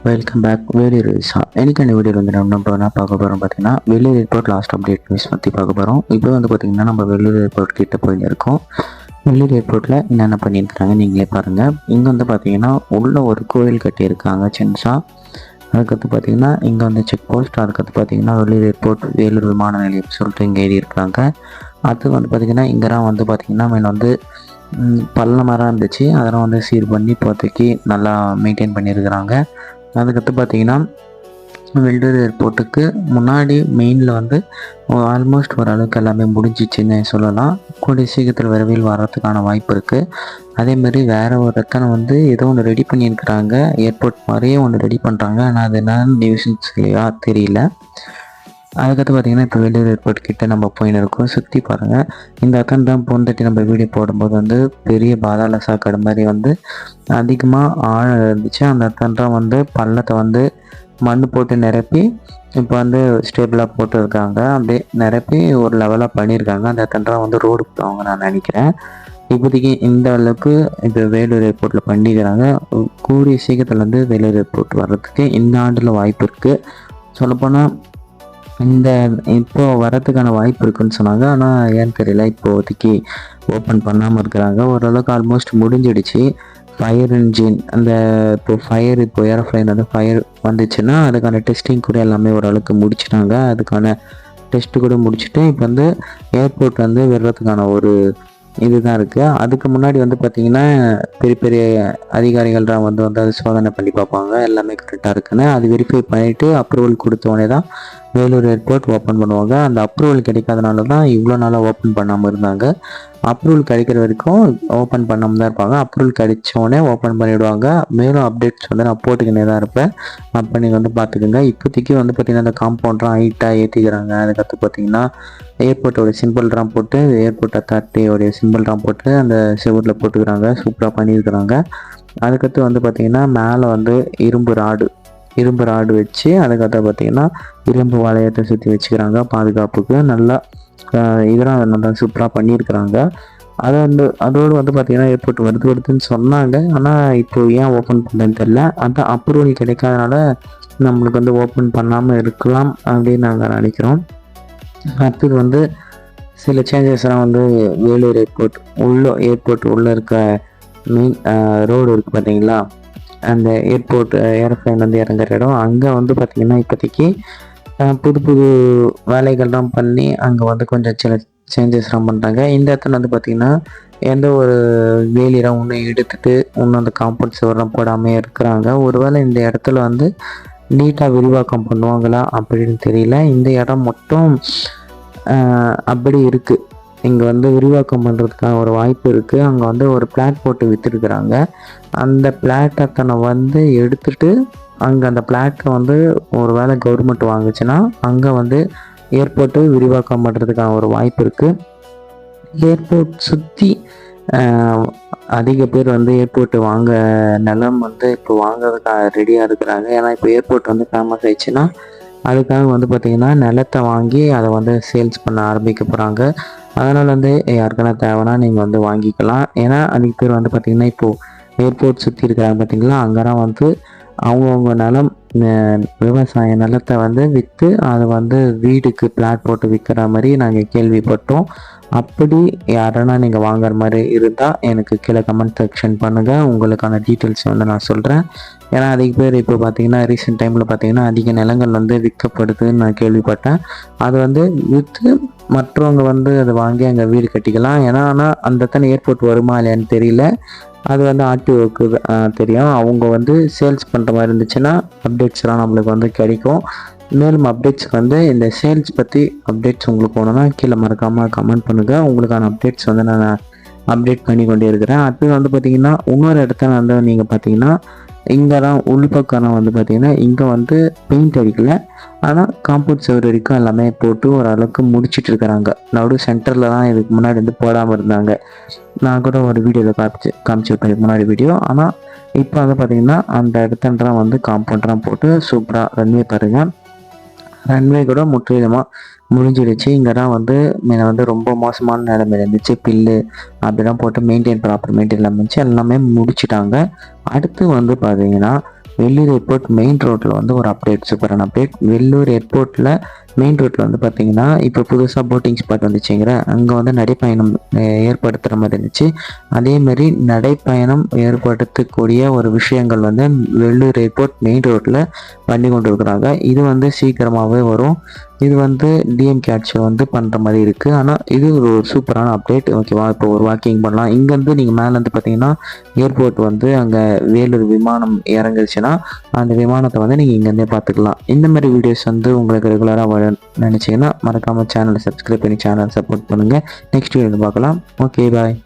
Welcome back. Vellore ரிவ்யூஸா எனக்கான video வந்து நம்ம என்ன பார்க்க போகிறோம் பார்த்தீங்கன்னா, Vellore airport last update news பற்றி பார்க்க போகிறோம். இப்போ வந்து பார்த்தீங்கன்னா நம்ம வேலூர் ஏர்போர்ட் கிட்ட போயின்னு இருக்கோம். வேலூர் ஏர்போர்ட்டில் என்னென்ன பண்ணியிருக்கிறாங்க நீங்களே பாருங்கள். இங்கே வந்து பார்த்தீங்கன்னா உள்ள ஒரு கோவில் கட்டியிருக்காங்க சின்னஸாக. அதுக்கடுத்து பார்த்தீங்கன்னா இங்கே வந்து செக் போஸ்ட். அதுக்கடுத்து பார்த்தீங்கன்னா வேலூர் ஏர்போர்ட் வேலூர் விமான நிலையம் சொல்லிட்டு இங்கே எழுதியிருக்காங்க. அது வந்து பார்த்திங்கன்னா இங்கெல்லாம் வந்து பார்த்திங்கன்னா மேலே வந்து பள்ளமரம் இருந்துச்சு, அதெல்லாம் வந்து சீர் பண்ணி இப்போதைக்கு நல்லா மெயின்டைன் பண்ணியிருக்கிறாங்க. அதுக்கடுத்து பார்த்தீங்கன்னா வேலூர் ஏர்போர்ட்டுக்கு முன்னாடி மெயினில் வந்து ஆல்மோஸ்ட் ஓரளவுக்கு எல்லாமே முடிஞ்சிச்சுன்னு சொல்லலாம். கூடிய சீக்கிரத்தில் விரைவில் வர்றதுக்கான வாய்ப்பு இருக்குது. அதேமாதிரி வேறு ஒரு இடத்துல வந்து ஏதோ ஒன்று ரெடி பண்ணியிருக்கிறாங்க, ஏர்போர்ட் மாதிரியே ஒன்று ரெடி பண்ணுறாங்க. ஆனால் அது என்னன்னு நியூஸ் இல்லையா தெரியல. அதுக்கடுத்து பார்த்திங்கன்னா இப்போ வேலூர் ஏர்போர்ட் கிட்டே நம்ம போயின்னு இருக்கோம். சுற்றி பாருங்கள். இந்த இடத்துல தான் போன் நம்ம வீடியோ போடும்போது வந்து பெரிய பாதாள சாக்கடை மாதிரி வந்து அதிகமாக ஆழம் இருந்துச்சு. அந்த இடத்துல வந்து பள்ளத்தை வந்து மண் போட்டு நிரப்பி இப்போ வந்து ஸ்டேபிளாக போட்டுருக்காங்க. அப்படியே நிரப்பி ஒரு லெவலாக பண்ணியிருக்காங்க. அந்த இடத்துல வந்து ரோடு போடுவாங்க நான் நினைக்கிறேன். இப்போதைக்கு இந்த அளவுக்கு இப்போ வேலூர் ஏர்போர்ட்டில் பண்ணிக்கிறாங்க. கூடிய சீக்கிரத்தில் வந்து வேலூர் ஏர்போர்ட் வர்றதுக்கு இந்த ஆண்டில் வாய்ப்பு இருக்குது. சொல்லப்போனால் இப்போ வரதுக்கான வாய்ப்பு இருக்குன்னு சொன்னாங்க. ஆனால் ஏன்னு தெரியல, இப்போதைக்கு ஓப்பன் பண்ணாமல் இருக்கிறாங்க. ஓரளவுக்கு ஆல்மோஸ்ட் முடிஞ்சிடுச்சு. ஃபயர் இன்ஜின் அந்த இப்போ ஏரோஃப்ளைன் வந்து ஃபயர் வந்துச்சுன்னா அதுக்கான டெஸ்டிங் கூட எல்லாமே ஓரளவுக்கு முடிச்சிட்டாங்க. அதுக்கான டெஸ்ட்டு கூட முடிச்சுட்டு இப்போ வந்து ஏர்போர்ட் வந்து வர்றதுக்கான ஒரு இதுதான் இருக்குது. அதுக்கு முன்னாடி வந்து பார்த்திங்கன்னா பெரிய பெரிய அதிகாரிகள்லாம் வந்து அது சோதனை பண்ணி பார்ப்பாங்க எல்லாமே கரெக்டாக இருக்குன்னு. அது வெரிஃபை பண்ணிவிட்டு அப்ரூவல் கொடுத்தோடனே தான் வேலூர் ஏர்போர்ட் ஓப்பன் பண்ணுவாங்க. அந்த அப்ரூவல் கிடைக்காதனால தான் இவ்வளோ நாளாக ஓப்பன் பண்ணாமல் இருந்தாங்க. அப்ரூவல் கிடைக்கிற வரைக்கும் ஓப்பன் பண்ணாமல் தான் இருப்பாங்க. அப்ரூவல் கிடைச்சோடனே ஓப்பன் பண்ணிவிடுவாங்க. மேலும் அப்டேட்ஸ் வந்து நான் போட்டுக்கினே தான் இருப்பேன். அப்போ நீங்கள் வந்து பார்த்துக்கோங்க. இப்போதைக்கு வந்து பார்த்திங்கன்னா அந்த காம்பவுண்ட்லாம் ஹைட்டாக ஏற்றிக்கிறாங்க. அதுக்கடுத்து பார்த்திங்கன்னா ஏர்போர்ட்டோட சிம்பிள்லாம் போட்டு ஏர்போர்ட் அத்தாரிட்டியோடைய சிம்பிள்லாம் போட்டு அந்த செவரில் போட்டுக்கிறாங்க. சூப்பராக பண்ணியிருக்கிறாங்க. அதுக்கடுத்து வந்து பார்த்திங்கன்னா மேலே வந்து இரும்பு ராடு வச்சு அதுக்கடுத்து பார்த்திங்கன்னா இரும்பு வளையத்தை சுற்றி வச்சுக்கிறாங்க பாதுகாப்புக்கு. நல்லா இதெல்லாம் நல்லா சூப்பராக பண்ணியிருக்கிறாங்க. அதோடு வந்து பார்த்திங்கன்னா ஏர்போர்ட் வருதுன்னு சொன்னாங்க. ஆனால் இப்போ ஏன் ஓப்பன் பண்ணுறதுன்னு தெரியல. அந்த அப்ரூவல் கிடைக்காதனால நம்மளுக்கு வந்து ஓப்பன் பண்ணாமல் இருக்கலாம் அப்படின்னு நாங்கள் நினைக்கிறோம். அடுத்தது வந்து சில சேஞ்சஸ்லாம் வந்து வேலூர் ஏர்போர்ட் உள்ளே இருக்க மெயின் ரோடு இருக்குது பார்த்தீங்களா, அந்த ஏரோப்ளைன் வந்து இறங்குற இடம், அங்கே வந்து பார்த்திங்கன்னா இப்போதைக்கு புது வேலைகள்லாம் பண்ணி அங்கே வந்து கொஞ்சம் சில சேஞ்சஸ்லாம் பண்ணுறாங்க. இந்த இடத்துல வந்து பார்த்திங்கன்னா எந்த ஒரு வேலியெல்லாம் ஒன்றும் எடுத்துகிட்டு இன்னும் அந்த காம்பவுண்ட் சுவரெலாம் போடாமல் இருக்கிறாங்க. ஒருவேளை இந்த இடத்துல வந்து நீட்டாக விரிவாக்கம் பண்ணுவாங்களா அப்படின்னு தெரியல. இந்த இடம் மட்டும் அப்படி இருக்குது. இங்கே வந்து விரிவாக்கம் பண்ணுறதுக்கான ஒரு வாய்ப்பு இருக்குது. அங்கே வந்து ஒரு பிளாட் போட்டு விற்றுருக்குறாங்க. அந்த பிளாட்டை வந்து எடுத்துகிட்டு அங்கே அந்த பிளாட்டை வந்து ஒரு வேளை கவர்மெண்ட் வாங்குச்சுன்னா அங்கே வந்து ஏர்போர்ட்டு விரிவாக்கம் பண்ணுறதுக்கான ஒரு வாய்ப்பு இருக்குது. ஏர்போர்ட் சுற்றி அதிக பேர் வந்து ஏர்போர்ட்டு வாங்க நிலம் வந்து இப்போ வாங்குறதுக்காக ரெடியாக இருக்கிறாங்க. ஏன்னா இப்போ ஏர்போர்ட் வந்து ஃபேமஸ் ஆயிடுச்சுன்னா அதுக்காக வந்து பார்த்திங்கன்னா நிலத்தை வாங்கி அதை வந்து சேல்ஸ் பண்ண ஆரம்பிக்க போகிறாங்க. அதனால் வந்து யாருக்கான தேவைன்னா நீங்கள் வந்து வாங்கிக்கலாம். ஏன்னா அதிக பேர் வந்து பார்த்திங்கன்னா இப்போது ஏர்போர்ட் சுற்றி இருக்கிறாங்க பார்த்திங்களா, அங்கெல்லாம் வந்து அவங்கவுங்க நிலம் விவசாய நிலத்தை வந்து விற்று அதை வந்து வீடுக்கு பிளாட் போட்டு விற்கிற மாதிரி நாங்கள் கேள்விப்பட்டோம். அப்படி யாரனா நீங்கள் வாங்குற மாதிரி இருந்தால் எனக்கு கீழே கமெண்ட் செக்ஷன் பண்ணுங்கள். உங்களுக்கான டீட்டெயில்ஸ் வந்து நான் சொல்கிறேன். ஏன்னா அதிக பேர் இப்போ பார்த்திங்கன்னா ரீசெண்ட் டைமில் பார்த்திங்கன்னா அதிக நிலங்கள் வந்து விற்கப்படுதுன்னு நான் கேள்விப்பட்டேன். அது வந்து விற்று மற்றவங்க வந்து அதை வாங்கி அங்கே வீடு கட்டிக்கலாம். ஏன்னா ஆனால் அந்த தனி ஏர்போர்ட் வருமா இல்லையான்னு தெரியல. அது வந்து ஆர்டிஓக்கு தெரியும். அவங்க வந்து சேல்ஸ் பண்ணுற மாதிரி இருந்துச்சுன்னா அப்டேட்ஸ்லாம் நம்மளுக்கு வந்து கிடைக்கும். மேலும் அப்டேட்ஸ்க்கு வந்து இந்த சேல்ஸ் பற்றி அப்டேட்ஸ் உங்களுக்கு வேணும்னா கீழே மறக்காமல் கமெண்ட் பண்ணுங்கள். உங்களுக்கான அப்டேட்ஸ் வந்து நான் அப்டேட் பண்ணி கொண்டே இருக்கிறேன். அடுத்து வந்து பார்த்திங்கன்னா இன்னொரு இடத்துல வந்து நீங்கள் பார்த்தீங்கன்னா இங்கே தான் உள்பக்கம் வந்து பார்த்திங்கன்னா இங்கே வந்து பெயிண்ட் அடிக்கலை. ஆனால் காம்பவுண்ட் சுவர் வரைக்கும் எல்லாமே போட்டு ஓரளவுக்கு முடிச்சிட்டு இருக்கிறாங்க. நடு சென்டரில் தான் இதுக்கு முன்னாடி வந்து போடாமல் இருந்தாங்க. நான் கூட ஒரு வீடியோவில் காமிச்சிருப்பேன் முன்னாடி வீடியோ. ஆனால் இப்போ வந்து பார்த்திங்கன்னா அந்த இடத்துலாம் வந்து காம்பவுண்ட்லாம் போட்டு சூப்பராக ரன்வே பாருங்கள். ரன்வே கூட முற்றிலுமாக முடிஞ்சிடுச்சு. இங்கே தான் வந்து முன்ன வந்து ரொம்ப மோசமான நிலைமையில இருந்துச்சு. பில்லு அப்படிலாம் போட்டு ப்ராப்பர் மெயின்டைன் இருந்துச்சு. எல்லாமே முடிச்சிட்டாங்க. அடுத்து வந்து பார்த்தீங்கன்னா வெள்ளூர் ஏர்போர்ட் மெயின் ரோட்டில் வந்து ஒரு அப்டேட், சூப்பரான அப்டேட். வெள்ளூர் ஏர்போர்ட்டில் மெயின் ரோட்டில் வந்து பார்த்தீங்கன்னா இப்போ புதுசாக போட்டிங் ஸ்பாட் வந்துச்சுங்கிற அங்கே வந்து நடைப்பயணம் ஏற்படுத்துகிற மாதிரி இருந்துச்சு. அதேமாதிரி நடைப்பயணம் ஏற்படுத்தக்கூடிய ஒரு விஷயங்கள் வந்து வெள்ளூர் ஏர்போர்ட் மெயின் ரோட்டில் பண்ணி கொண்டு இருக்கிறாங்க. இது வந்து சீக்கிரமாகவே வரும். இது வந்து டிஎம்கே ஆட்சியில் வந்து பண்ணுற மாதிரி இருக்குது. ஆனால் இது ஒரு சூப்பரான அப்டேட். ஓகேவா, இப்போ ஒரு வாக்கிங் பண்ணலாம். இங்கேருந்து நீங்கள் மேலேருந்து பார்த்தீங்கன்னா ஏர்போர்ட் வந்து அங்கே வேலூர் விமானம் இறங்குச்சுன்னா அந்த விமானத்தை வந்து நீங்கள் இங்கேருந்தே பார்த்துக்கலாம். இந்த மாதிரி வீடியோஸ் வந்து உங்களுக்கு ரெகுலராக நினச்சிங்கன்னா மறக்காமல் சேனலை சப்ஸ்கிரைப் பண்ணி சேனலை சப்போர்ட் பண்ணுங்கள். நெக்ஸ்ட் வீடியோ பார்க்கலாம். ஓகே, பாய்.